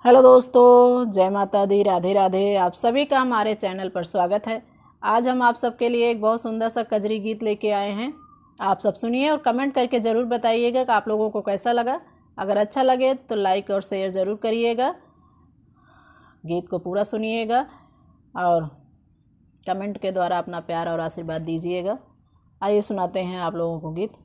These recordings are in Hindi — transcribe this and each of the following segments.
हेलो दोस्तों, जय माता दी, राधे राधे। आप सभी का हमारे चैनल पर स्वागत है। आज हम आप सबके लिए एक बहुत सुंदर सा कजरी गीत लेके आए हैं। आप सब सुनिए और कमेंट करके ज़रूर बताइएगा कि आप लोगों को कैसा लगा। अगर अच्छा लगे तो लाइक और शेयर ज़रूर करिएगा, गीत को पूरा सुनिएगा और कमेंट के द्वारा अपना प्यार और आशीर्वाद दीजिएगा। आइए सुनाते हैं आप लोगों को गीत।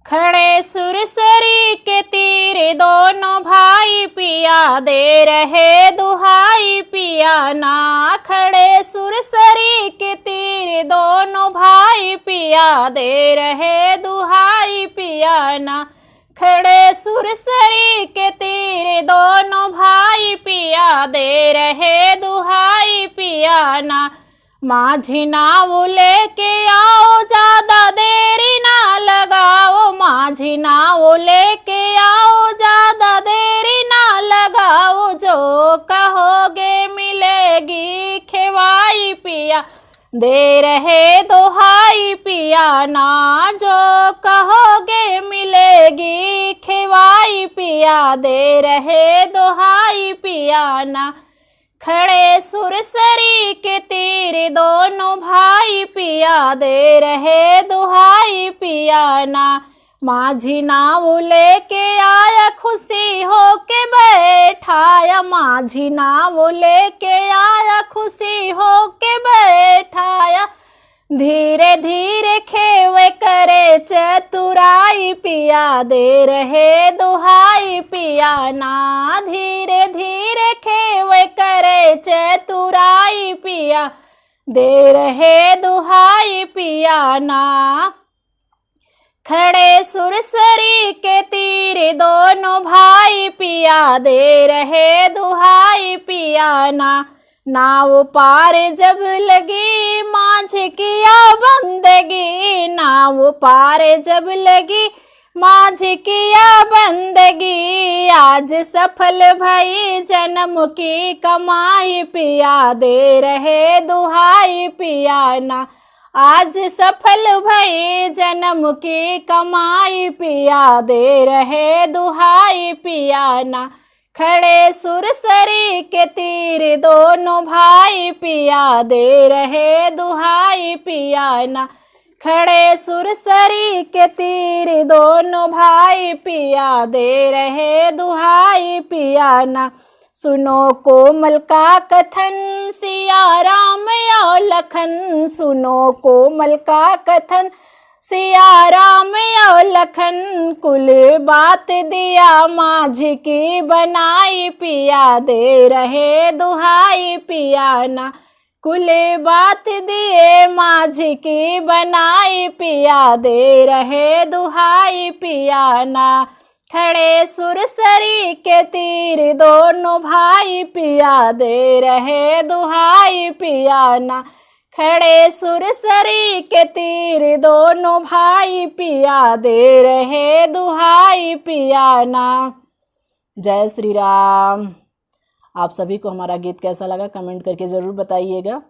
खड़े सुरसरी के तीर दोनों भाई पिया दे रहे दुहाई पिया ना। खड़े सुरसरी के तीर दोनों भाई पिया दे रहे दुहाई पिया ना। खड़े सुरसरी के तीर दोनों भाई पिया दे रहे दुहाई पिया ना। माझी नाव लेके आओ, ज्यादा देरी ना लगाओ। माझी नाव लेके आओ, ज्यादा देरी ना लगाओ। जो कहोगे मिलेगी खेवाई पिया दे रहे दुहाई पिया ना। जो कहोगे मिलेगी खेवाई पिया दे रहे दुहाई पिया ना। खड़े सुरसरी के तीर दोनों भाई पिया दे रहे दुहाई पिया ना। माझी नाव लेके आया, खुशी हो के बैठाया। माझी नाव लेके आया, खुशी हो के बैठाया। धीरे धीरे खेवे करे चतुराई पिया दे रहे दुहाई पिया ना। धीरे धीरे खेवे करे चतुराई पिया दे रहे दुहाई पिया ना। खड़े सुरसरी के तीर दोनों भाई पिया दे रहे दुहाई पिया ना। नाव पार जब लगी माझ किया बंदगी। नाव पार जब लगी माझ किया बंदगी। आज सफल भई जन्म की कमाई पिया दे रहे दुहाई पिया ना। आज सफल भई जन्म की कमाई पिया दे रहे दुहाई पिया ना। खड़े सुरसरी के तीर दोनों भाई पिया दे रहे दुहाई पिया ना। खड़े सुरसरी के तीर दोनों भाई पिया दे रहे दुहाई पिया ना। सुनो कोमल का कथन सिया राम और लखन। सुनो कोमल का कथन सिया राम और लखन। कुल बात दिया माझ की बनाई पिया दे रहे दुहाई पिया ना। कुल बात दिए माझ की बनाई पिया दे रहे दुहाई पिया ना। खड़े सुरसरी के तीर दोनों भाई पिया दे रहे दुहाई पिया ना। खड़े सुरसरी के तीर दोनों भाई पिया दे रहे दुहाई पिया ना। जय श्री राम। आप सभी को हमारा गीत कैसा लगा कमेंट करके ज़रूर बताइएगा।